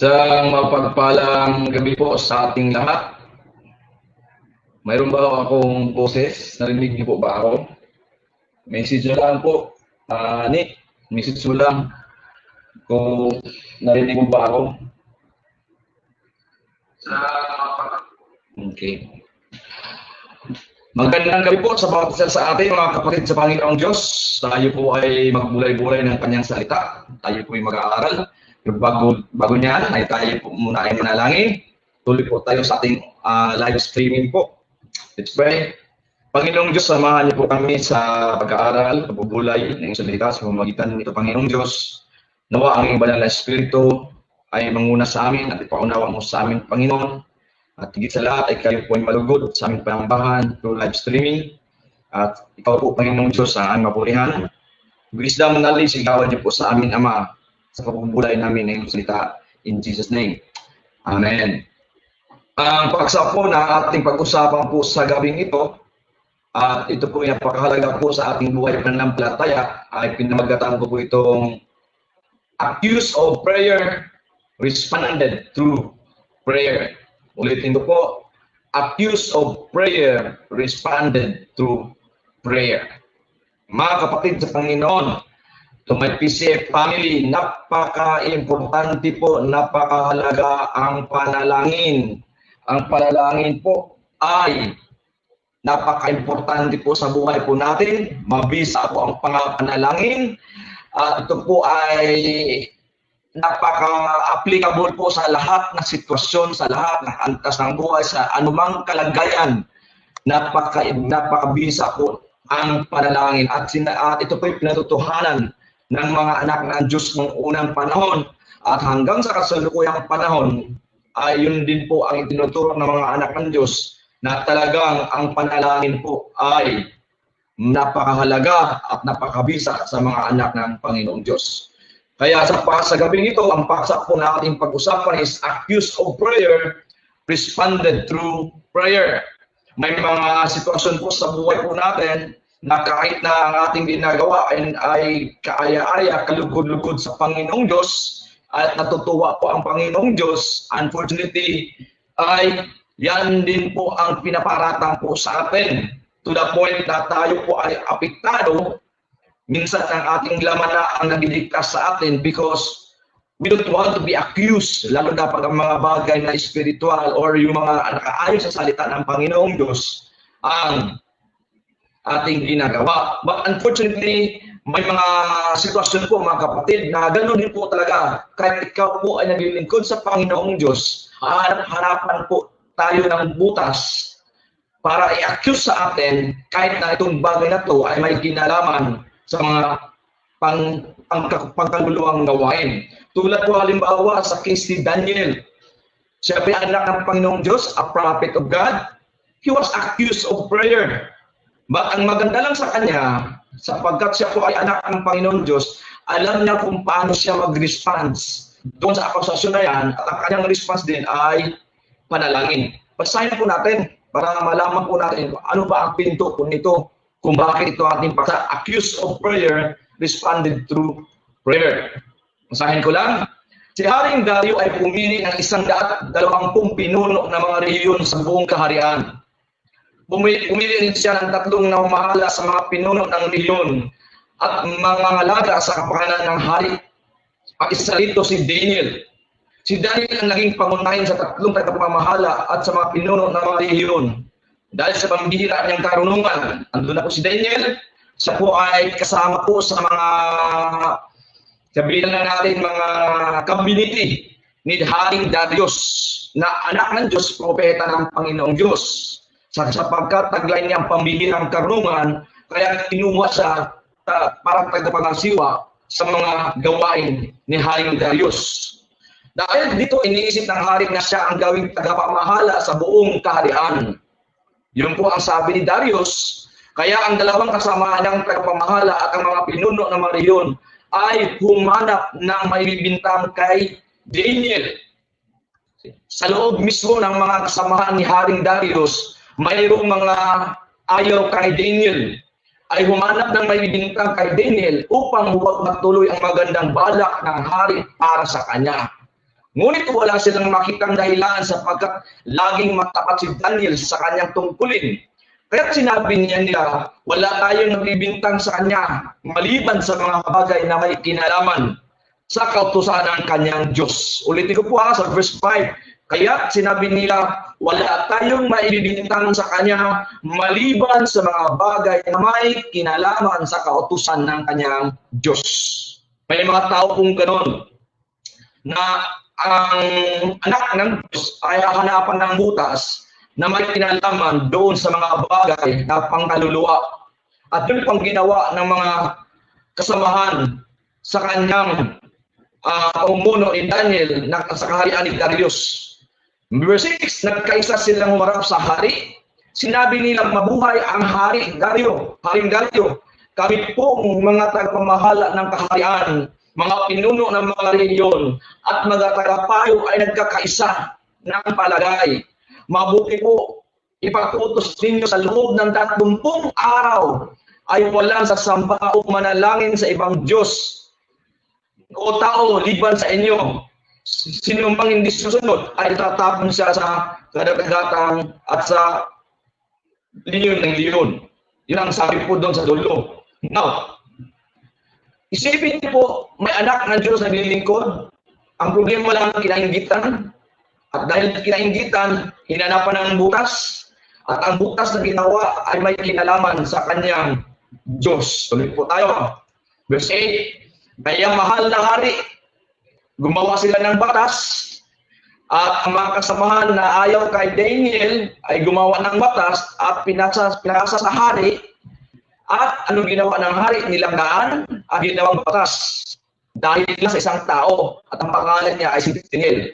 Isang mapagpalang gabi po sa ating lahat. Mayroon ba akong boses? Narinig niyo po ba ako? Message nyo lang po. Nick, message mo lang kung narinig mo ba ako. Okay. Magandang gabi po sa bawat isa sa atin, mga kapatid sa Panginoong Diyos. Tayo po ay magbulay-bulay ng kanyang salita. Tayo po ay mag-aaral. Bago niyan ay tayo po muna ay manalangin. Tuloy po tayo sa ating live streaming po. Let's pray. Panginoong Diyos, samahan niyo po kami sa pag-aaral, pagbubulay ng salita sa pamamagitan nito, Panginoong Diyos. Nawa ang iyong banal na Espiritu ay manguna sa amin at ipaunawa mo sa amin, Panginoon. At higit sa lahat ay kayo po ay malugod sa aming panambahan through live streaming. At ikaw po, Panginoong Diyos, ang aming mapurihan. Wisdom and knowledge, sigawan niyo po sa amin, Ama, sa pagbubulay namin ng iyong salita. In Jesus' name. Amen. Ang paksa po na ating pag-usapan po sa gabing ito, at ito po yung napakahalaga po sa ating buhay pananampalataya, ay pinamagatan ko po itong accused of prayer, responded through prayer. Ulitin ko po, accused of prayer, responded through prayer. Mga kapatid sa Panginoon, to my PCF family, napaka-importante po, napakahalaga ang panalangin. Ang panalangin po ay napaka-importante po sa buhay po natin. Mabisa po ang panalangin. At ito po ay napaka-applicable po sa lahat ng sitwasyon, sa lahat ng antas ng buhay, sa anumang kalagayan. Napakabisa po ang panalangin. At ito po ay pinatutuhanan ng mga anak ng Diyos ng unang panahon. At hanggang sa kasalukuyang panahon, ay yun din po ang itinuturo ng mga anak ng Diyos na talagang ang panalangin po ay napakahalaga at napakabisa sa mga anak ng Panginoong Diyos. Kaya sa gabing ito, ang paksa po na ating pag-usapan is accused of prayer, responded through prayer. May mga sitwasyon po sa buhay po natin na kahit na ang ating ginagawa ay kaaya-aya, kalugod-lugod sa Panginoong Diyos at natutuwa po ang Panginoong Diyos, unfortunately, ay yan din po ang pinaparatang po sa atin to the point na tayo po ay apektado. Minsan ang ating laman na ang nagdidiktas sa atin because we don't want to be accused, lalo na pag ang mga bagay na spiritual or yung mga nakaayon sa salita ng Panginoong Diyos ang ating ginagawa. But unfortunately, may mga sitwasyon po mga kapatid na gano'n din po talaga. Kahit ikaw po ay naglilingkod sa Panginoong Diyos, harapan po tayo ng butas para i-accuse sa atin kahit na itong bagay na to ay may kinalaman sa mga pangkaguluhang gawain. Tulad po halimbawa sa case ni Daniel. Siya ay anak ng Panginoong Diyos, a prophet of God. He was accused of prayer. But ang maganda lang sa kanya, sapagkat siya po ay anak ng Panginoong Diyos, alam niya kung paano siya mag-response doon sa akusasyon na yan, at ang kanyang response din ay panalangin. Basahin po natin para malaman po natin ano ba ang pinto po nito, kung bakit ito ating paksa, accused of prayer, responded through prayer. Basahin ko lang. Si Haring Dario ay pumili ng 120 pinuno ng mga rehiyon sa buong kaharian. Pumili rin siya ng 3 namamahala sa mga pinuno ng rehiyon at mga ngalaga sa kapakanan ng hari. Ang isa rito si Daniel. Si Daniel ang naging pangunahin sa 3 tagapamahala at sa mga pinuno ng mga rehiyon. Dahil sa pambihira niyang karunungan, andun na po si Daniel. Siya po ay kasama po sa mga, sabihin na natin, mga community ni Haring Darius na anak ng Diyos, propeta ng Panginoong Diyos. Sapagkat taglay niya ang pambihirang karunungan, kaya kinuha siya para tagapangasiwa sa mga gawain ni Haring Darius. Dahil dito iniisip ng hari na siya ang gawing tagapamahala sa buong kaharian. Yun po ang sabi ni Darius. Kaya ang dalawang kasama niyang tagapamahala at ang mga pinuno ng mga rehiyon ay humanap ng maibibintang kay Daniel. Sa loob mismo ng mga kasamahan ni Haring Darius, mayroong mga ayaw kay Daniel, ay humanap ng maibibintang kay Daniel upang huwag matuloy ang magandang balak ng hari para sa kanya. Ngunit wala silang makitang dahilan sapagkat laging matapat si Daniel sa kanyang tungkulin. Kaya sinabi niya nila, wala tayong nagbibintang sa kanya maliban sa mga bagay na may kinalaman sa kautusan ng kanyang Diyos. Ulitin ko po sa verse 5. Kaya sinabi nila, wala tayong maibibintang sa kanya maliban sa mga bagay na may kinalaman sa kautusan ng kanyang Diyos. May mga tao pong ganon na ang anak ng Diyos ay hahanapan ng butas na may kinalaman doon sa mga bagay na pangkaluluwa. At yun pang ginawa ng mga kasamahan sa kanyang umuno ni Daniel sa kaharian ni Darius. Verse 6, nagkaisa silang humarap sa hari. Sinabi nila, mabuhay ang hari Dario, Haring Dario. Kami po mga tagapamahala ng kaharian, mga pinuno ng mga rehiyon, at mga tagapayo ay nagkakaisa ng palagay. Mabuti po, ipakutos ninyo sa loob ng 30 araw ay walang sasamba o manalangin sa ibang Diyos o tao liban sa inyo. Sino mang hindi susunod ay tatapon siya sa kadagatang at sa leon ng leon. Yun ang sabi po doon sa dulo. Now, isipin niyo po, may anak ng Diyos na nililingkod. Ang problema lang kinainggitan. At dahil kinainggitan, hinanapan ng butas. At ang butas na ginawa ay may kinalaman sa kanyang Diyos. Tuloy po tayo. Verse 8, kaya mahal na hari, gumawa sila ng batas, at ang mga kasamahan na ayaw kay Daniel ay gumawa ng batas at pinasa sa hari. At anong ginawa ng hari? Nilanggaan at ginawang batas dahil sa isang tao at ang pangalan niya ay si Daniel.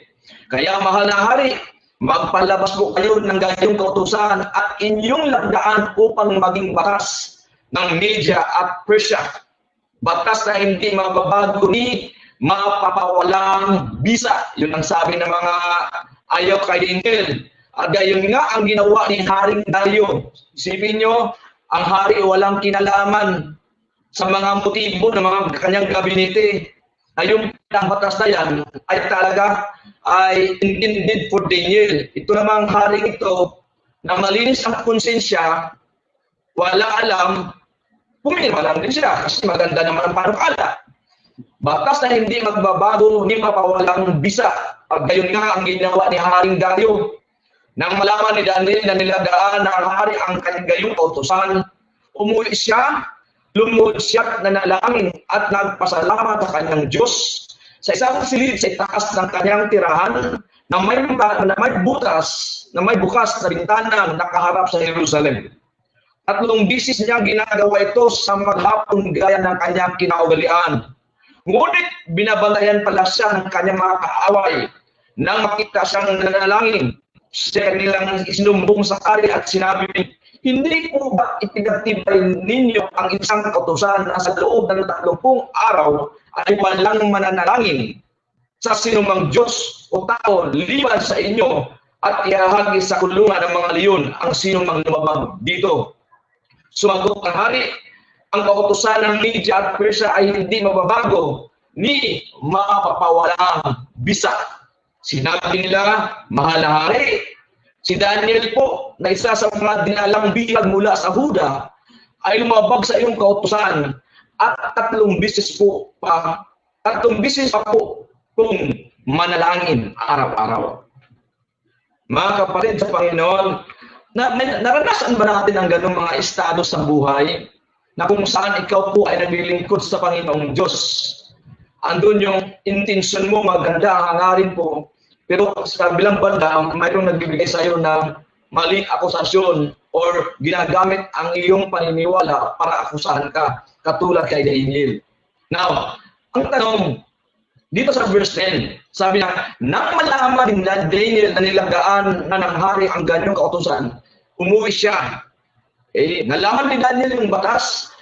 Kaya mahal na hari, magpalabas po kayo ng gayong kautusan at inyong langgaan upang maging batas ng Media at Persia. Batas na hindi mababago ni mapapawalang bisa. Yun ang sabi ng mga ayaw kay Daniel. At gayon nga ang ginawa ni Haring Dario. Isipin nyo, ang hari walang kinalaman sa mga motibo ng mga kanyang gabinete. Na yung batas na yan ay talaga ay intended for Daniel. Ito namang hari ito na malinis ang konsensya, wala alam, pumirma lang din siya kasi maganda naman ang panukala. Batas na hindi magbabago, hindi mapawalang bisa. At gayon nga ang ginawa ni Haring Dario. Nang malaman ni Daniel na nilagaan ng hari ang kanyang gayong kautusan, umuwi siya, lumuhod siya na nalangin at nagpasalamat sa kanyang Diyos sa isang silid sa itaas ng kanyang tirahan na may bukas na bintana nakaharap sa Jerusalem. 3 bisis niya ginagawa ito sa maghapon gaya ng kanyang kinaugalian. Ngunit binabantayan pala siya ng kanyang mga kaaway nang makita siyang nanalangin. Siya nilang isinumbong sa hari at sinabi, hindi po ba ipinagtibay ninyo ang isang kautusan na sa loob ng 30 araw ay walang mananalangin sa sinumang Diyos o tao liban sa inyo at ihahagi sa kulungan ng mga leon ang sinumang lumabag dito? Sumagot ang hari, ang kautusan ng Media at Persia ay hindi mababago ni mapapawalang bisa. Sinabi nila, mahal na hari, si Daniel po na isa sa mga dinalang bihag mula sa Huda ay lumabag sa iyong kautusan at 3 bisis pa po kung manalangin araw-araw. Mga kapatid sa Panginoon, naranasan ba natin ang ganong mga estado sa buhay na kung saan ikaw po ay naglilingkod sa Panginoong Diyos? Andun yung intention mo, maganda, hangarin po, pero sa bilang banda, mayroong nagbibigay sa iyo ng maling akusasyon or ginagamit ang iyong paniniwala para akusahan ka, katulad kay Daniel. Now, ang tanong, dito sa verse 10, sabi na, nang malaman din na Daniel na nilagaan na ng hari ang ganyong kautusan, umuwi siya. Nalaman ni Daniel yung batas,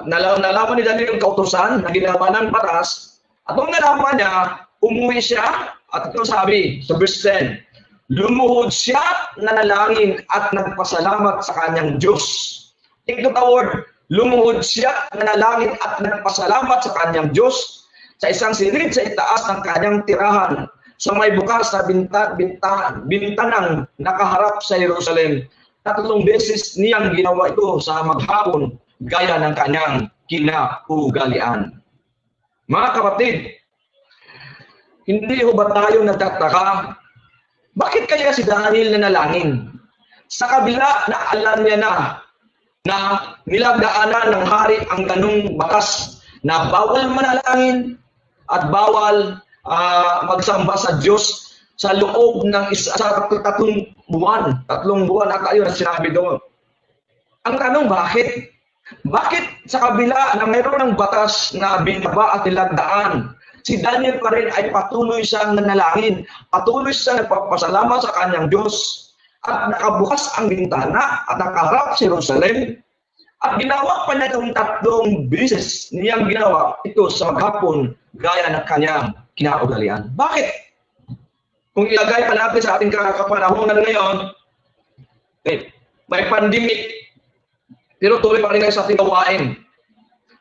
nalaman ni Daniel yung kautusan na ginawa ng batas, at nung nalaman niya, umuwi siya, at ito sabi sa verse 10, lumuhod siya na nalangin at nagpasalamat sa kanyang Diyos. Take note the word, lumuhod siya na nalangin at nagpasalamat sa kanyang Diyos sa isang silid sa itaas ng kanyang tirahan sa may bukas na bintanang nakaharap sa Jerusalem. 3 beses niyang ginawa ito sa maghapon gaya ng kanyang kinaugalian. Mga kapatid, hindi ho ba tayo nagtataka? Bakit kaya si Daniel nanalangin? Sa kabila na alam niya na nilagdaanan ng hari ang ganung batas na bawal manalangin at bawal magsamba sa Diyos sa loob ng sa 3 buwan. 3 buwan at ayun ang sinabi doon. Ang tanong, bakit? Bakit sa kabila na mayroon ng batas na binaba at nilagdaan, si Daniel pa rin ay patuloy siyang nanalangin, patuloy siyang nagpapasalamat sa kanyang Diyos, at nakabukas ang bintana at nakaharap sa Jerusalem, at ginawa pa niya itong 3 beses niyang ginawa ito sa maghapon gaya ng kanyang kinaugalian. Bakit? Kung ilagay pa natin sa ating kakapanahonan ngayon, may pandemic, pero tuloy pa rin kayo sa ating gawain.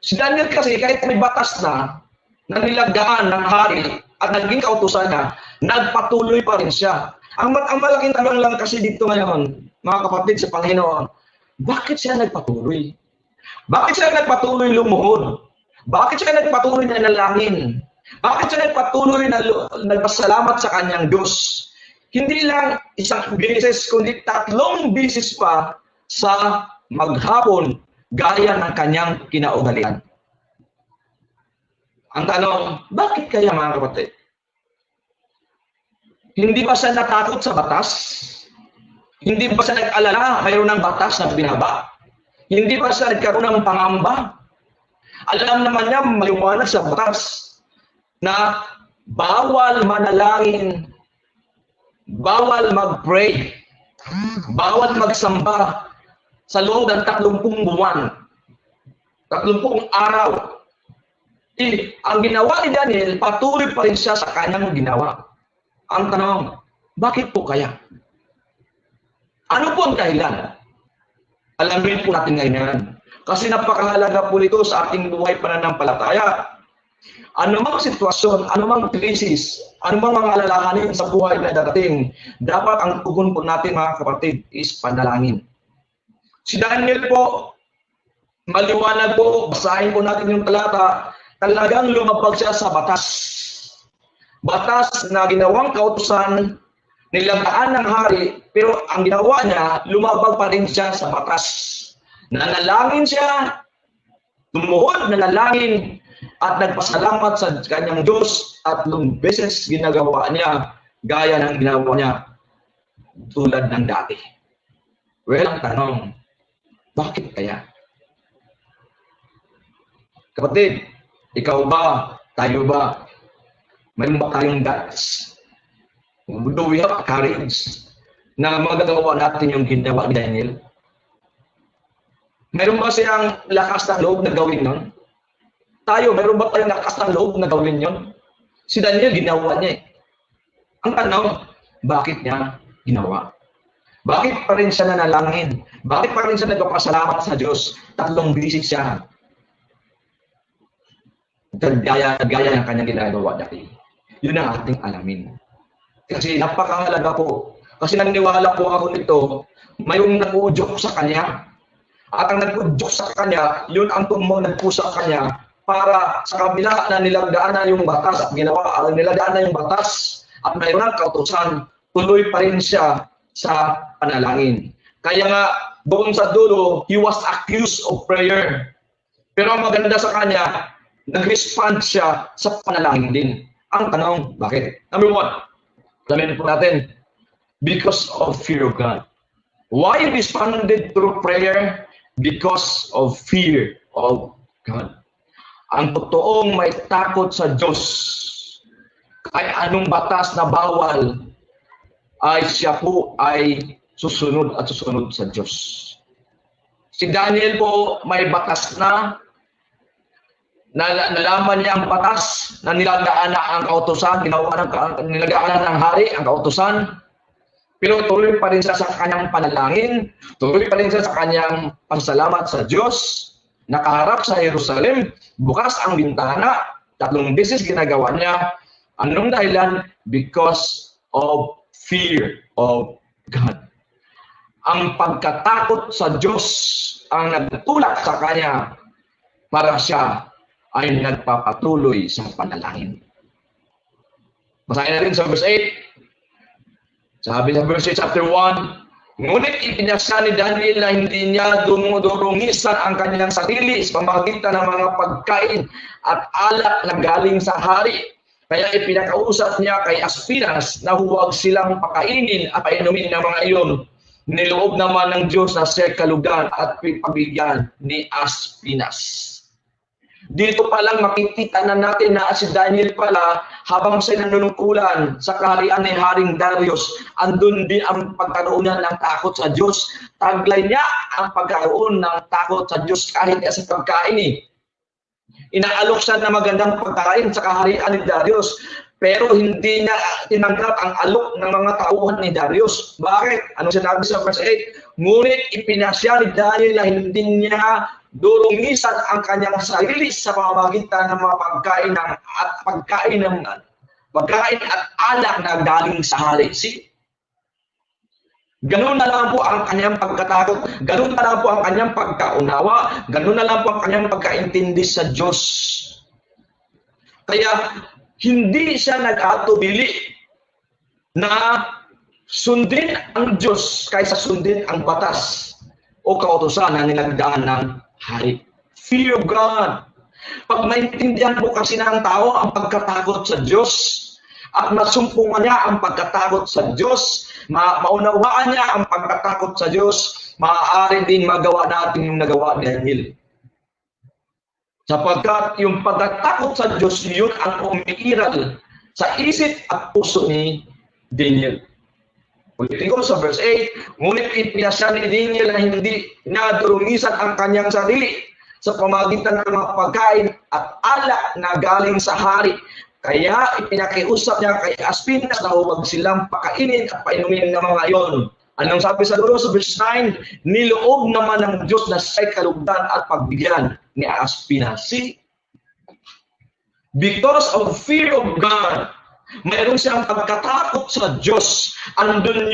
Si Daniel kasi kahit may batas na nilagdaan ng hari at naging kautusan niya, nagpatuloy pa rin siya. Ang malaking tanong lang kasi dito ngayon, mga kapatid sa Panginoon, bakit siya nagpatuloy? Bakit siya nagpatuloy lumuhod? Bakit siya nagpatuloy na nalangin? Bakit siya nagpatuloy na nagpasalamat sa kanyang Diyos? Hindi lang 1 beses, kundi 3 beses pa sa maghapon gaya ng kanyang kinaugalian. Ang tanong, bakit kaya mga kapatid? Hindi ba siya natakot sa batas? Hindi ba siya nag-alala mayroon ng batas na binaba? Hindi ba siya nagkaroon ng pangamba? Alam naman niya maliwanag sa batas na bawal manalangin, bawal mag-pray, bawal magsamba sa loob ng 30 buwan, 30 araw. Ang ginawa ni Daniel, patuloy pa rin siya sa kanyang ginawa. Ang tanong, bakit po kaya? Ano po ang dahilan? Alamin po natin ngayon. Kasi napakahalaga po ito sa ating buhay pananampalataya. Anumang sitwasyon, anumang krisis, anumang mga alalahanin sa buhay na darating, dapat ang tugon po natin mga kapatid is panalangin. Si Daniel po, maliwanag po, basahin po natin yung talata, talagang lumabag siya sa batas. Batas na ginawang kautusan, nilagdaan ng hari, pero ang ginawa niya, lumabag pa rin siya sa batas. Nanalangin siya, tumuhod, nanalangin, at nagpasalamat sa kanyang Diyos, 3 beses ginagawa niya, gaya ng ginawa niya, tulad ng dati. Well, ang tanong, bakit kaya? Kapatid, ikaw ba, tayo ba, mayroon ba tayong guts? Do we have courage na magagawa natin yung ginawa ni Daniel? Mayroon ba siyang lakas ng loob na gawin nun? Tayo, mayroon ba tayong lakas ng loob na gawin yun? Si Daniel, ginawa niya eh. Ang tanong, bakit niya ginawa? Bakit pa rin siya nanalangin? Bakit pa rin siya nagpapasalamat sa Diyos? 3 beses siya. Gaya ng kanyang ginagawa dati. Yun ang ating alamin. Kasi napakahalaga po. Kasi naniniwala po ako nito, mayroong nag-uudyok sa kanya. At ang nag-uudyok sa kanya, yun ang nagpusa sa kanya para sa kabila na nilagdaan yung batas at nilagdaan yung batas at mayroon ng kautusan, tuloy pa rin siya sa panalangin. Kaya nga, doon sa dulo, he was accused of prayer. Pero ang maganda sa kanya, nag-respond siya sa panalangin din. Ang tanong, bakit? Number 1, alamin po natin, because of fear of God. Why he responded through prayer? Because of fear of God. Ang totoong may takot sa Diyos, kahit anong batas na bawal, ay siya po ay susunod at susunod sa Diyos. Si Daniel po may batas na nalaman niya ang batas na nilagdaan na ang kautusan, nilagdaan ng hari ang kautusan, pero tuloy pa rin siya sa kanyang panalangin, tuloy pa rin siya sa kanyang pasalamat sa Diyos, nakaharap sa Jerusalem, bukas ang bintana, 3 beses ginagawa niya, Anong dahilan? Because of fear of God. Ang pagkatakot sa Diyos ang nagtulak sa kanya para siya ay nagpapatuloy sa panalangin. Basahin natin sa verse 8. Sabi sa verse 8, chapter 1, ngunit ipinasya ni Daniel na hindi niya dumudurungisan ang kanyang sarili sa pamamagitan ng mga pagkain at alak na galing sa hari. Kaya ipinakausap niya kay Aspinas na huwag silang pakainin at painumin ng mga iyon. Niloob naman ng Diyos na siya kalugan at pabigyan ni Aspinas. Dito pa lang makikita na natin na si Daniel pala, habang siya nanunungkulan sa kaharian ni Haring Darius, andun din ang pagkaroon niya ng takot sa Diyos. Taglay niya ang pagkaroon ng takot sa Diyos kahit sa pagkain. Inaalok siya na magandang pagkain sa kaharian ni Darius, pero hindi niya tinanggap ang alok ng mga tauhan ni Darius. Bakit? Anong sinabi sa verse 8? Ngunit ipinasya ni Daniel na hindi niya durungisan ang kanyang sarili sa pamamagitan ng mga pagkain at alak na galing sa hari. See? Ganun na lang po ang kanyang pagkatakot, ganun na lang po ang kanyang pagkaunawa, ganun na lang po ang kanyang pagkaintindi sa Diyos. Kaya hindi siya nag-atubili na sundin ang Diyos kaysa sundin ang batas o kautusan na nilagdaan ng hari. Fear of God. Pag maintindihan po kasi ng tao ang pagkatakot sa Diyos at masumpungan niya ang pagkatakot sa Diyos, maunawaan niya ang pagkatakot sa Diyos, maaari din magawa natin yung nagawa ni Daniel. Sapagkat yung pagkatakot sa Diyos, yun ang umiiral sa isip at puso ni Daniel. Ulitin ko sa verse 8, ngunit ipinasya ni Daniel na hindi nadurungisan ang kanyang sarili sa pamamagitan ng mga pagkain at alak na galing sa hari. Kaya ipinakiusap niya kay Aspinas na huwag silang pakainin at painumin ng mga iyon. Anong sabi sa dulo sa verse 9? Niloob naman ng Diyos na siya'y kalugdan at pagbigyan ni Aspinas. See? Because of fear of God, mayroon siyang pagkatakot sa Diyos. Andun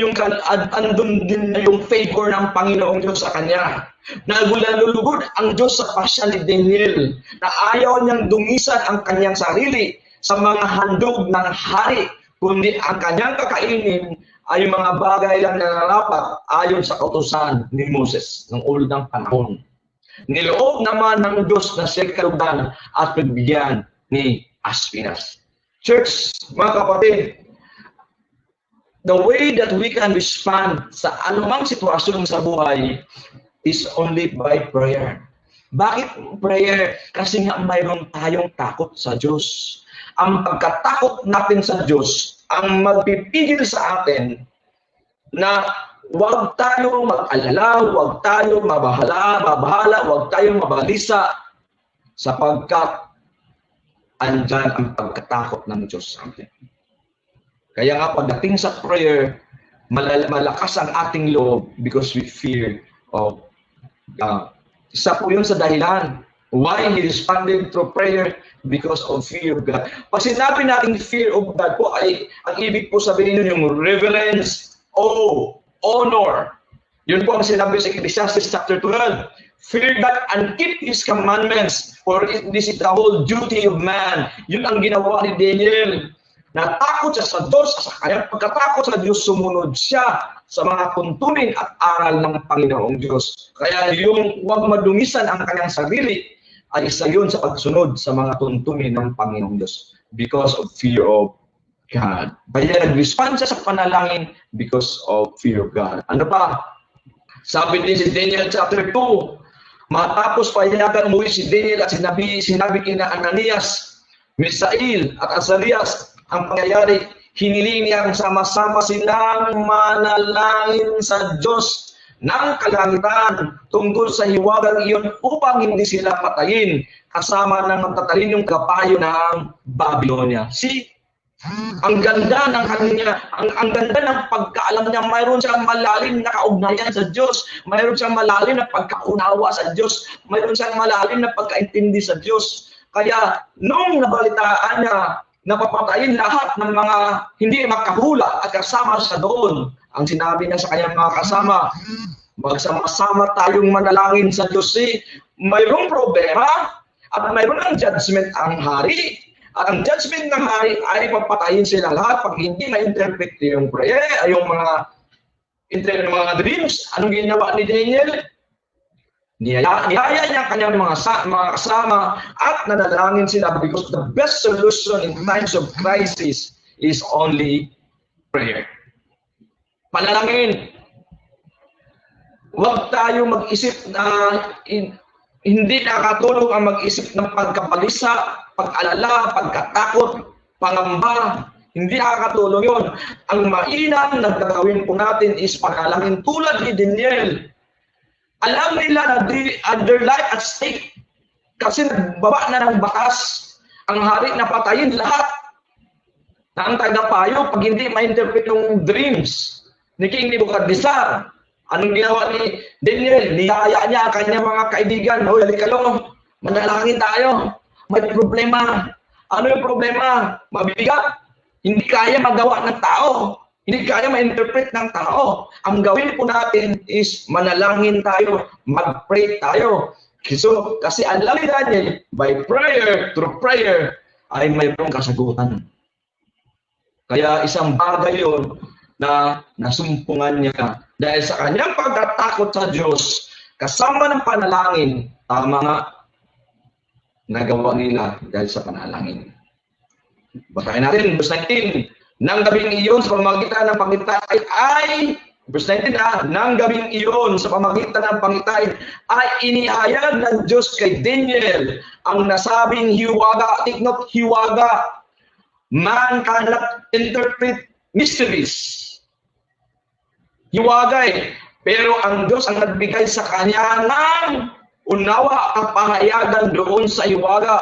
din yung favor ng Panginoong Diyos sa kanya. Nagululugod ang Diyos sa pasya ni Daniel na ayaw niyang dungisan ang kanyang sarili sa mga handog ng hari, kundi ang kanyang kakainin ay mga bagay lang na narapat ayon sa kautusan ni Moses ng unang panahon. Niloob naman ng Diyos na siya'y kalugdan at pagbigyan ni Aspinas. Church, mga kapatid, the way that we can respond sa anumang sitwasyon sa buhay is only by prayer. Bakit prayer? Kasi nga mayroon tayong takot sa Diyos. Ang pagkatakot natin sa Diyos ang magpipigil sa atin na huwag tayo mag-alala, huwag tayo mabahala, huwag tayo mabalisa sapagkat andyan ang pagkatakot ng Diyos sa atin. Kaya nga pagdating sa prayer, malakas ang ating loob because we fear of God. Isa po yun sa dahilan why he responded through prayer, because of fear of God. Pag sinabi natin fear of God po ay, ang ibig po sabihin nun yung reverence, awe, honor. Yun po ang sinabi sa Ecclesiastes chapter 12. Fear God and keep His commandments, for this is the whole duty of man. Yun ang ginawa ni Daniel. Natakot siya sa Diyos, sa kanyang pagkatakot sa Diyos, sumunod siya sa mga tuntunin at aral ng Panginoong Diyos. Kaya yung huwag madungisan ang kanyang sarili, ay isa yun sa pagsunod sa mga tuntunin ng Panginoong Diyos. Because of fear of God. Kaya nag-respond siya sa panalangin because of fear of God. Ano pa? Sabi din si Daniel chapter 2, matapos payagan umuwi si Daniel at sinabi kina Ananias, Misael at Azarias ang pangyayari, hiniling niyang sama-sama silang manalangin sa Diyos ng kalangitan tungkol sa hiwagang iyon upang hindi sila patayin kasama ng matatalinong kapayo ng Babylonia. See? Ang ganda ng kanya, ang ganda ng pagkaalam niya, mayroon siyang malalim na kaugnayan sa Diyos, mayroon siyang malalim na pagkaunawa sa Diyos, mayroon siyang malalim na pagkaintindi sa Diyos. Kaya nung nabalitaan niya napapatayin lahat ng mga hindi makahula at kasama sa doon. Ang sinabi niya sa kanyang mga kasama, magsama-sama tayong manalangin sa Diyos. Mayroong problema at mayroon ng judgment ang hari. At ang judgment ng hari ay papatayin sila lahat pag hindi ma-interpret yung prayer, yung mga dreams. Anong ginawa ni Daniel? Niyaya niya kanyang mga kasama at nanalangin sila because the best solution in times of crisis is only prayer. Panalangin. Huwag tayo mag-isip na hindi nakatulong ang mag-isip ng pagkabalisa, pag-alala, pagkatakot, pangamba. Hindi nakakatulong yun. Ang mainam na gagawin po natin is panalangin tulad ni Daniel. Alam nila na their life at stake kasi nagbaba na ng bakas ang hari na patayin lahat na ang tagapayo pag hindi ma-interpret yung dreams ni King Nebuchadnezzar. Anong ginawa ni Daniel? Niyaya niya ang kanyang mga kaibigan. Hoy, halikalo, manalangin tayo. May problema. Ano yung problema? Mabibigat. Hindi kaya magawa ng tao. Hindi kaya ma-interpret ng tao. Ang gawin po natin is manalangin tayo, mag-pray tayo. So, kasi alam ni Daniel, by prayer, through prayer, ay mayroong kasagutan. Kaya isang bagay yun na nasumpungan niya. Dahil sa kanyang pagkatakot sa Diyos, kasama ng panalangin, tama nga, nagawa nila dahil sa panalangin. Basahin natin, verse 19. Nang gabing iyon sa pamamagitan ng pangitain ay, verse 19 nang gabing iyon sa pamamagitan ng pangitain ay inihayag ng Diyos kay Daniel ang nasabing hiwaga. Take note, hiwaga. Man cannot interpret mysteries. Hiwaga pero ang Diyos ang nagbigay sa kanya ng unawa, kapahayagan doon sa hiwaga.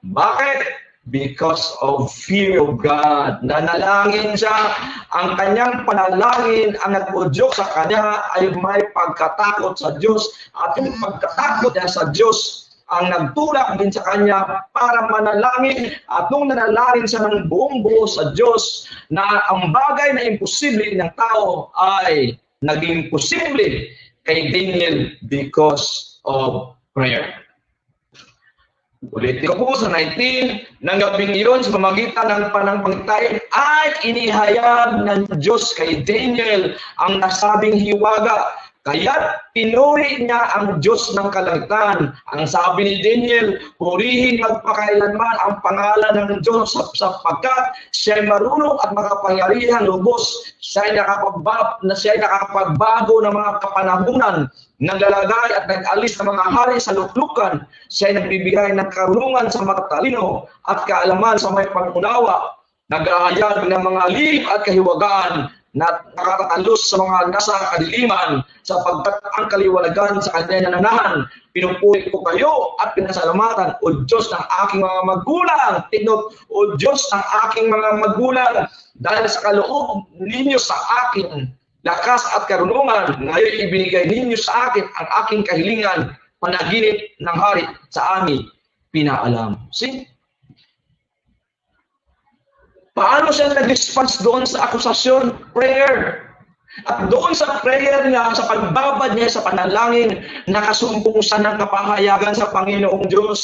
Bakit? Because of fear of God. Nanalangin siya. Ang kanyang panalangin, ang nag-udyok sa kanya ay may pagkatakot sa Diyos. At yung pagkatakot niya sa Diyos, ang nagtulak din sa kanya para manalangin. At nung nanalangin siya ng buong buo sa Diyos, na ang bagay na imposible ng tao ay naging posible kay Daniel because of prayer. Ulitin ko po sa 19, nang gabing iyon sa pamamagitan ng panangpangitain ay inihayag ng Diyos kay Daniel ang nasabing hiwaga. Kaya pinuri niya ang Diyos ng kalangitan. Ang sabi ni Daniel, purihin magpakailanman ang pangalan ng Diyos sapagkat siya ay marunong at makapangyarihan lubos. Siya ay nakakapagbago ng mga kapanahunan, naglalagay at nag-alis ng mga hari sa luklukan. Siya ay nagbibigay ng karunungan sa matatalino at kaalaman sa may pangunawa. Nag-aayag ng mga lihim at kahiwagaan na nakakatalos sa mga nasa kadiliman sapagkat ang kaliwanagan sa kanya nananahan. Pinupuri ko kayo at pinasalamatan, O Diyos ng aking mga magulang. Tinot, O Diyos ng aking mga magulang, dahil sa kaloob ninyo sa akin, lakas at karunungan, ngayon ibinigay ninyo sa akin ang aking kahilingan, panaginip ng hari sa amin, pinaalam. See? Paano siya nag-response doon sa akusasyon? Prayer. At doon sa prayer niya, sa pagbabad niya sa panalangin, nakasumpong siya ng kapahayagan sa Panginoong Diyos.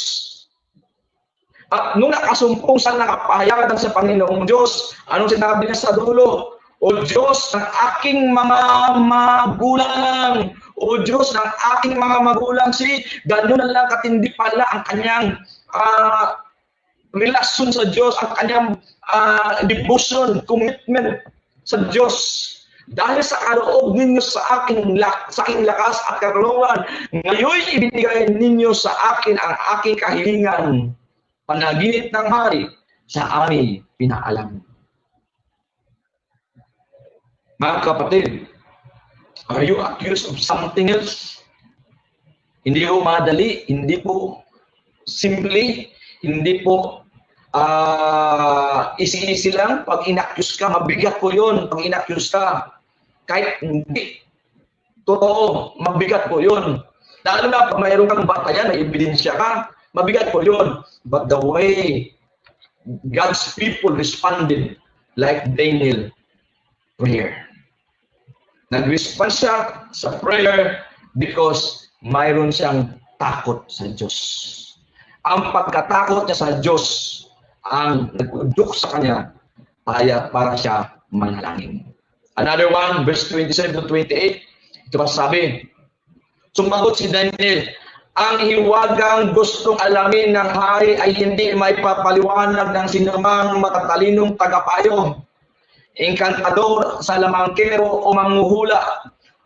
At nung nakasumpong siya ng kapahayagan sa Panginoong Diyos, anong sinabi niya sa dulo? O Diyos ng aking mga magulang, O Diyos ng aking mga magulang, gano'n na lang katindi pala ang kanyang relasyon sa Diyos, ang kanyang devotion, commitment sa Diyos. Dahil sa kaloob ninyo sa aking lakas at karunungan, ngayon ibinigay ninyo sa akin ang aking kahilingan. Panaginip ng hari sa amin pinaalam. Mga kapatid, are you accused of something else? Hindi po madali, hindi po simply, hindi po easy lang. Pag inaccuse ka, mabigat po yun. Pag inaccuse ka, kahit hindi totoo, mabigat po yun. Lalo na pag mayroon kang batayan, may ebidensya ka, mabigat po yun. But the way God's people responded like Daniel prayer. Nag-respond siya sa prayer because mayroon siyang takot sa Diyos. Ang pagkatakot niya sa Diyos ang nag-udok sa kanya para siya manalangin. Another one, verse 27 to 28, ito pa sabi, sumagot si Daniel, ang hiwagang gustong alamin ng hari ay hindi may papaliwanag ng sinumang matatalinong tagapayo, engkantador, salamangkero o manghuhula.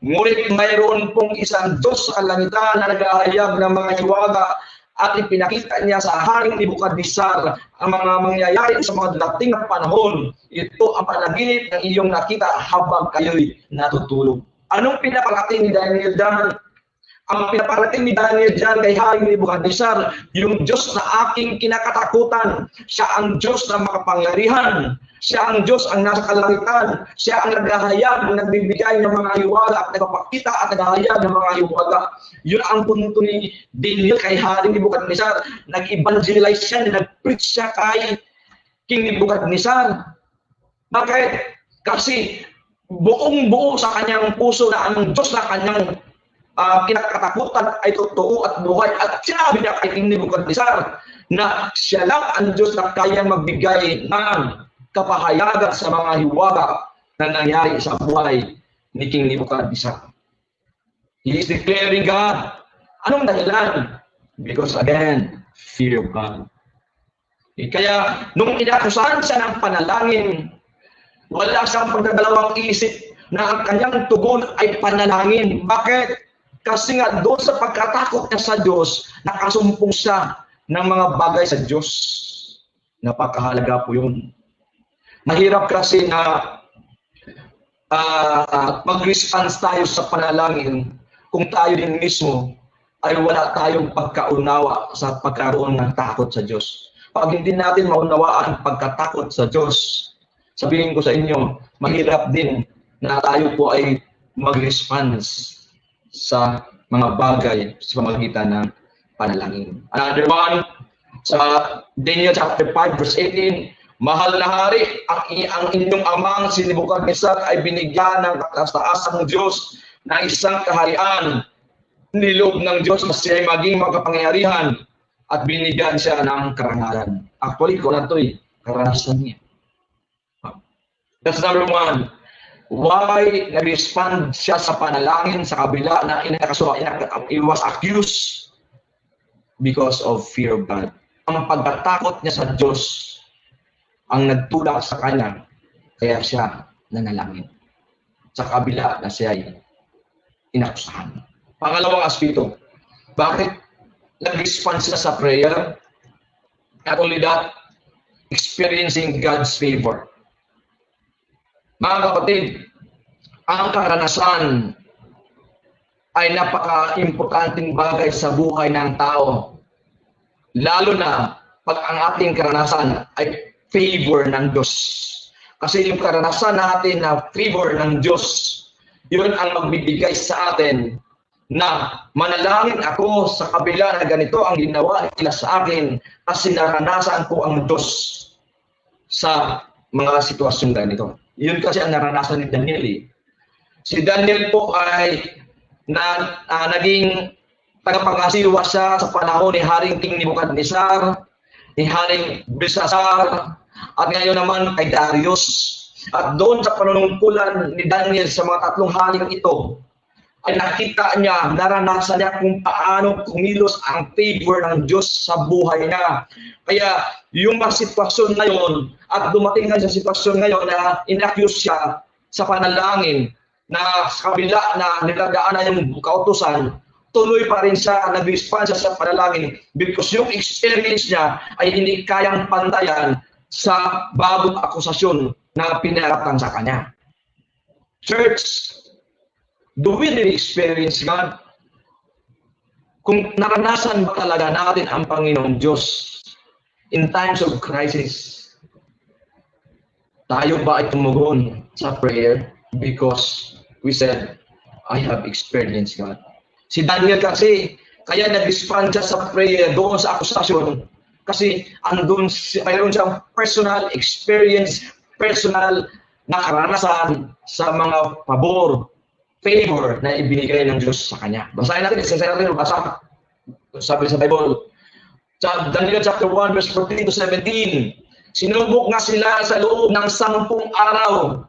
Ngunit mayroon pong isang Diyos sa kalangitan na naghahayag ng mga hiwaga at ipinakita niya sa haring Nebukadnezar ang mga mangyayari sa mga dating na panahon. Ito ang panaginip ng iyong nakita habang kayo'y natutulog. Anong pinaparating ni Daniel dyan? Ang pinaparating ni Daniel dyan kay haring Nebukadnezar, yung Diyos na aking kinakatakutan. Siya ang Diyos na makapangyarihan. Siya ang Diyos ang nasa kalangitan. Siya ang naghahayag, nagbibigay ng mga hiwaga at nagpapakita at naghahayag ng mga hiwaga. Yun ang punto ni Daniel kay haring Nebukadnezar. Nag-evangelize siya, nag-preach siya kay King Nebukadnezar. Bakit? Kasi buong-buo sa kanyang puso na ang Diyos na kanyang kinakatakutan ay totoo at buhay. At sinabi niya kay King Nebukadnezar na siya lang ang Diyos na kayang magbigay ng kapahayagan sa mga hiwaga na nangyari sa buhay ni King Nebukadnezar. He is declaring God. Anong dahilan? Because again, fear of God. Kaya nung inakusahan siya ng panalangin, wala siyang pagdadalawang isip na ang kanyang tugon ay panalangin. Bakit? Kasi nga doon sa pagkatakot niya sa Diyos, nakasumpong siya ng mga bagay sa Diyos. Napakahalaga po yun. Mahirap kasi na mag-response tayo sa panalangin kung tayo din mismo ay wala tayong pagkaunawa sa pagkaroon ng takot sa Diyos. Pag hindi natin maunawaan ang pagkatakot sa Diyos, sabihin ko sa inyo, mahirap din na tayo po ay mag-response sa mga bagay sa pamamagitan ng panalangin. Another one, sa Daniel chapter 5 verse 18, mahal na hari, ang inyong amang si Nebukadnezar ay binigyan ng kataas-taasang Diyos na isang kaharian. Niloob ng Diyos na siya ay maging makapangyarihan at binigyan siya ng karangalan. Actually, kung na ito'y karanasan niya. That's number one. Why nag-respond siya sa panalangin sa kabila na he was accused? Because of fear of God. Ang pagkatakot niya sa Diyos ang nagtulak sa kanya, kaya siya nanalangin. Sa kabila na siya ay inakusahan. Pangalawang aspeto, bakit nag-respond siya sa prayer? Not only that, experiencing God's favor. Mga kapatid, ang karanasan ay napaka-importanting bagay sa buhay ng tao. Lalo na pag ang ating karanasan ay favor ng Diyos. Kasi yung karanasan natin na favor ng Diyos, yun ang magbibigay sa atin na manalangin ako sa kabila na ganito ang ginawa nila sa akin kasi naranasan ko ang Diyos sa mga sitwasyon ganito. Yun kasi ang naranasan ni Daniel. Si Daniel po ay naging tagapangasiwa siya sa panahon ni Haring King Nebukadnezar, ni Haring Belshazzar, at ngayon naman kay Darius. At doon sa panunungkulan ni Daniel sa mga tatlong haring ito, ay nakita niya, naranasan niya kung paano kumilos ang favor ng Diyos sa buhay niya. Kaya yung mga sitwasyon ngayon, at dumating na sa sitwasyon ngayon na inaccuse siya sa panalangin, na sa kabila na niladaanan yung kautusan, tuloy pa rin siya, nag-respond siya sa panalangin because yung experience niya ay hindi kayang pantayan sa bagong akusasyon na pinaratan sa kanya. Church, do we really experience God? Kung naranasan ba talaga natin ang Panginoong Diyos in times of crisis, tayo ba ay tumugon sa prayer because we said, I have experienced God. Si Daniel kasi, kaya nag-respond siya sa prayer doon sa akusasyon Kasi mayroon siyang personal experience, personal na karanasan sa mga favor na ibinigay ng Diyos sa kanya. Basahin natin, isa natin basa. Sabi sa Bible, Daniel chapter 1 verse 14 to 17. Sinubok nga sila sa loob ng 10 araw.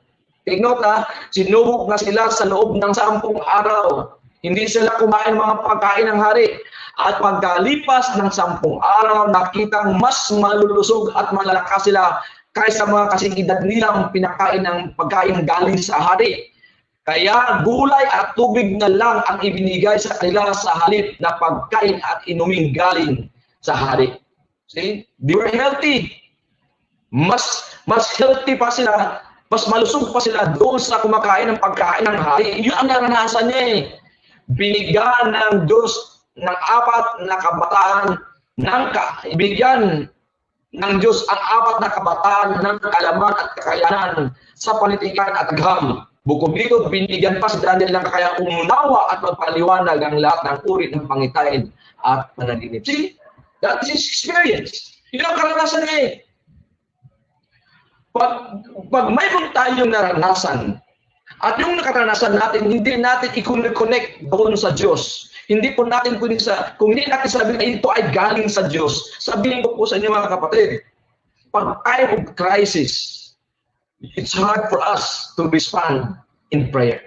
Take note ha, sinubok nga sila sa loob ng 10 araw. Hindi sila kumain ng mga pagkain ng hari. At pagkalipas ng 10 araw, nakitang mas malulusog at malalakas sila kaysa mga kasingidad nilang pinakain ng pagkain galing sa hari. Kaya gulay at tubig na lang ang ibinigay sa kanila sa halip na pagkain at inuming galing sa hari. See? They were healthy. Mas healthy pa sila, mas malusog pa sila doon sa kumakain ng pagkain ng hari. Yun ang naranasan niya eh. Binigyan ng Diyos ng 4 na kabataan, ibigyan ng Diyos ang 4 na kabataan ng kalaman at kakayanan sa panitikan at agham. Bukod dito, binigyan pa si Daniel ng kakayang umunawa at magpaliwanag ang lahat ng uri ng pangitain at panaginip. See, that is his experience. Yun ang karanasan niya eh. Pag mayroon tayong naranasan, at yung nakaranasan natin, hindi natin i-connect doon sa Diyos. Hindi po natin pwede kung hindi natin sabihin na ito ay galing sa Diyos, sabihin ko po sa inyo mga kapatid, pag time of crisis, it's hard for us to respond in prayer.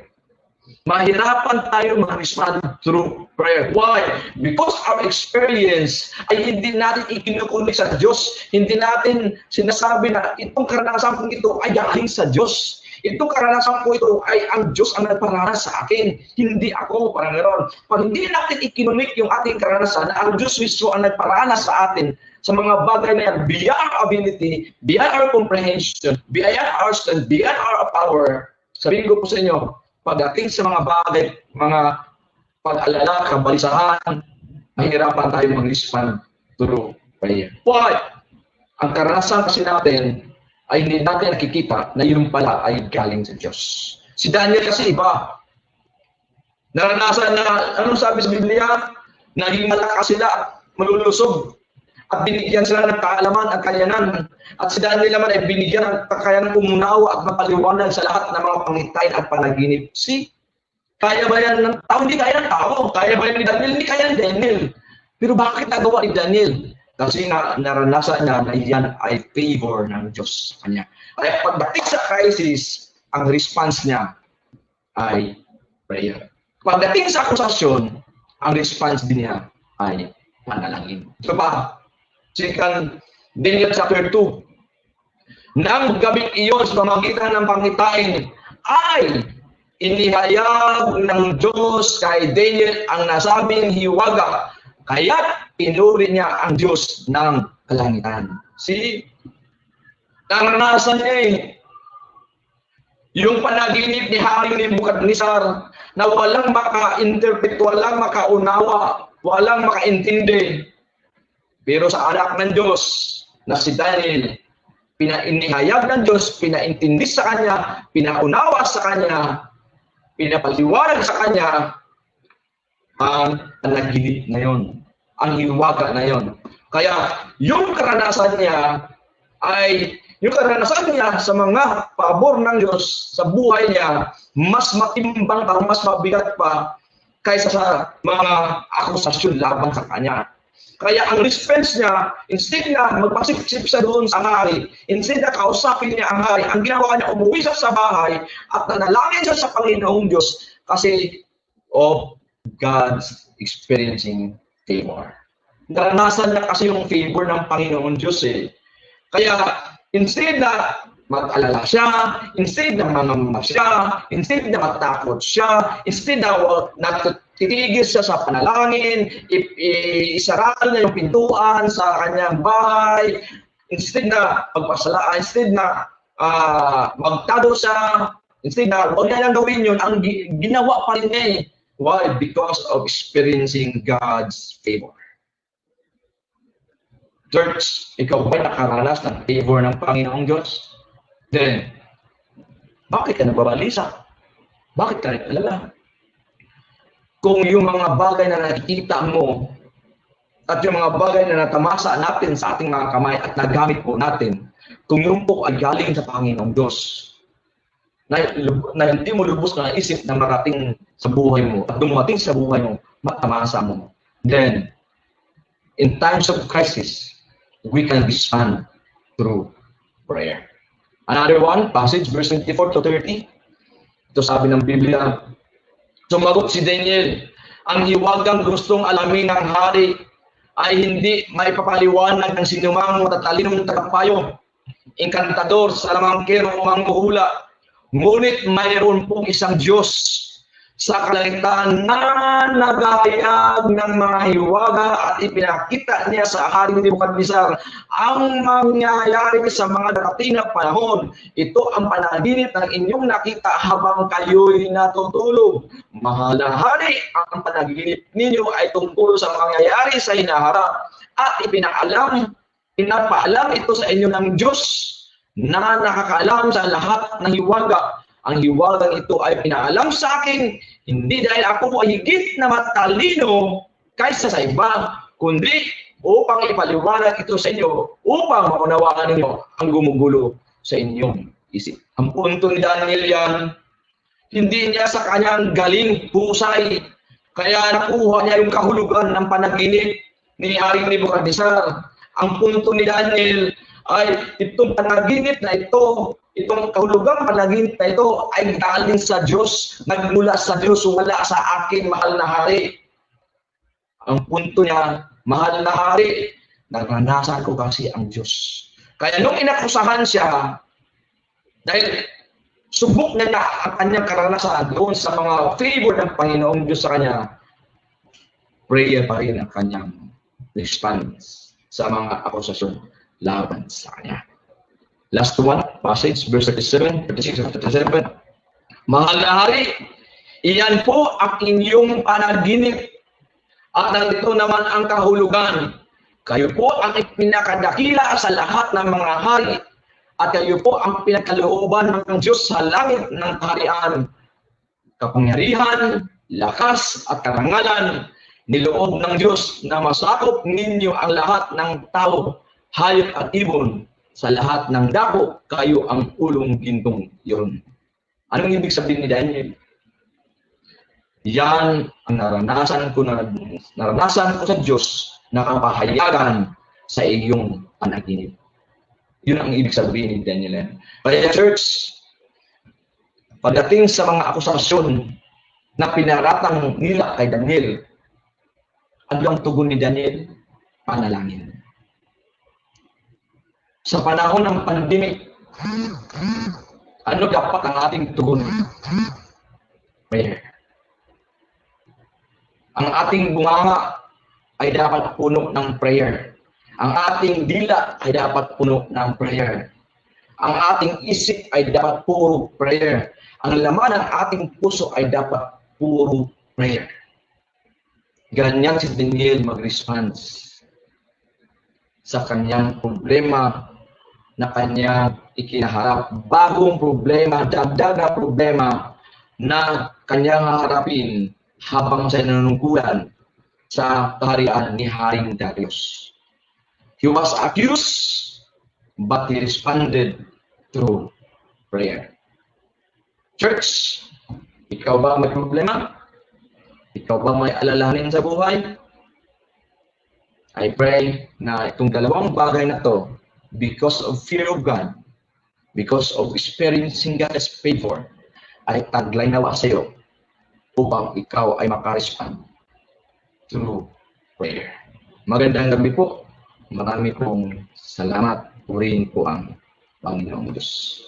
Mahirapan tayo mag-respond through prayer. Why? Because our experience ay hindi natin ikinukunik sa Diyos. Hindi natin sinasabi na itong karanasan kong ito ay galing sa Diyos. Itong karanasan ko ito ay ang Diyos ang nagparanas sa akin. Hindi ako, parang gano'n. Pag hindi natin ikinunik yung ating karanasan na ang Diyos mismo ang nagparanas sa atin sa mga bagay na yan, beyond our ability, beyond our comprehension, beyond our strength, beyond our power, sabihin ko po sa inyo, pagdating sa mga bagay, mga pag-alala, kabalisahan, mahirapan tayo mag-respond through prayer. Why? Ang karanasan kasi natin ay hindi natin nakikita na yun pala ay galing sa Diyos. Si Daniel kasi iba. Naranasan na, anong sabi sa Biblia? Naging malakas sila at malulusog. At binigyan sila ng kaalaman at kayanan. At si Daniel naman ay binigyan ng kakayanan umunawa at mapaliwanag sa lahat ng mga pangitain at panaginip. See? Kaya ba yan ng tao? Hindi kaya ng tao. Kaya ba yan ni Daniel? Hindi kaya ni Daniel. Pero bakit nagawa ni Daniel? Kasi naranasan niya na yan ay favor ng Diyos sa kanya. Kaya pagdating sa crisis, ang response niya ay prayer. Pagdating sa akusasyon, ang response din niya ay panalangin. Ito pa, Second Daniel chapter 2. Nang gabing iyon sa pamagitan ng pangitain ay inihayag ng Diyos kay Daniel ang nasabing hiwaga. Kaya't pinuri niya ang Diyos ng kalangitan. See? Naranasan niya eh. Yung panaginip ni Haring Nebukadnezar na walang maka-interpret, walang makaunawa, walang makaintindi. Pero sa anak ng Diyos na si Daniel, pinainihayag ng Diyos, pinaintindi sa kanya, pinaunawa sa kanya, pinapaliwanag sa kanya, ang panaginip na yon, ang hiwaga na yon. Kaya yung karanasan niya ay yung karanasan niya sa mga pabor ng Diyos sa buhay niya, mas matimbang pa, mas mabigat pa kaysa sa mga akusasyon laban sa kanya. Kaya ang response niya, instead na magpasip-sip sa doon sa hari, instead na kausapin niya ang hari, ang ginawa niya, umuwi siya sa bahay at nanalangin siya sa Panginoong Diyos kasi of God's experiencing favor. Naranasan niya kasi yung favor ng Panginoon Diyos eh. Kaya instead na mag-alala siya, instead na mangamba siya, instead na matakot siya, instead na titigil siya sa panalangin, isaral niya yung pintuan sa kanyang bahay, instead na magpasala, instead na magtado siya, instead na huwag niya lang gawin yun, ang ginawa pa rin niya eh. Why? Because of experiencing God's favor. Church, ikaw ba nakaranas ng favor ng Panginoong Diyos? Then, bakit ka nababalisa? Bakit ka nag-alala? Kung yung mga bagay na nakikita mo at yung mga bagay na natamasa natin sa ating mga kamay at nagamit po natin, kung yun po ay galing sa Panginoong Diyos, na hindi mo lubos na isip na marating sa buhay mo at dumating sa buhay mo, matamasa mo, then, in times of crisis, we can respond through prayer. Another one, passage, verse 24 to 30. Ito sabi ng Biblia, sumagot si Daniel, ang hiwagang gustong alamin ng hari ay hindi maipapaliwanag ng sinumang matatalinong tagapayo, enkantador, salamangkero, manghuhula. Ngunit mayroon pong isang Diyos sa kalangitan na nagahayag ng mga hiwaga at ipinakita niya sa Haring Nebukadnezar ang mangyayari sa mga darating na panahon. Ito ang panaginip ng inyong nakita habang kayo'y natutulog. Mahal na hari, ang panaginip ninyo ay tungkol sa mangyayari sa hinaharap at pinapaalam ito sa inyo ng Diyos na nakakaalam sa lahat ng hiwaga. Ang hiwagang ito ay pinaalam sa akin, hindi dahil ako ay higit na matalino kaysa sa iba, kundi upang ipaliwanag ito sa inyo, upang maunawaan ninyo ang gumugulo sa inyong isip. Ang punto ni Daniel yan, hindi niya sa kanyang galing pusay, kaya nakuha niya yung kahulugan ng panaginip ni Haring Nebukadnezar. Ang punto ni Daniel ay itong panaginip na ito, itong kahulugang panaginip na ito ay galing sa Diyos, nagmula sa Diyos, wala sa akin, mahal na hari. Ang punto niya, mahal na hari, naranasan ko kasi ang Diyos. Kaya nung inakusahan siya, dahil subok na ang kanyang karanasan doon sa mga favor ng Panginoong Diyos sa kanya, prayer pa rin ang kanyang response sa mga akusasyon laban sa kanya. Last one, passage, verse 37, 36 and 37. Mahal na hari, iyan po ang inyong panaginip at nandito naman ang kahulugan. Kayo po ang pinakadakila sa lahat ng mga hari at kayo po ang pinagkalooban ng Diyos sa langit ng kaharian. Kapangyarihan, lakas at karangalan, niloob ng Diyos na masakop ninyo ang lahat ng tao, hayop at ibon, sa lahat ng dako, kayo ang ulong gintong yun. Anong ibig sabihin ni Daniel? Yan ang naranasan ko sa Diyos na kapahayagan sa iyong panaginip. Yun ang ibig sabihin ni Daniel. Kaya church, pagdating sa mga akusasyon na pinaratang nila kay Daniel, ano ang tugon ni Daniel? Panalangin. Sa panahon ng pandemic, ano dapat ang ating tugon? Prayer. Ang ating bunganga ay dapat puno ng prayer. Ang ating dila ay dapat puno ng prayer. Ang ating isip ay dapat puro prayer. Ang laman ng ating puso ay dapat puro prayer. Ganyan si Daniel mag-response sa kanyang problema na kanyang ikinaharap. Bagong problema, dagdag na problema na kanyang haharapin habang siya nanunungkulan sa kaharian ni Haring Darius. He was accused, but he responded through prayer. Church, ikaw ba may problema? Ikaw ba may alalahanin sa buhay? I pray na itong dalawang bagay na to, because of fear of God, because of experiencing God's favor, ay taglay nawa sa iyo upang ikaw ay makarespond through prayer. Magandang gabi po. Marami pong salamat. Purihin po ang Panginoong Diyos.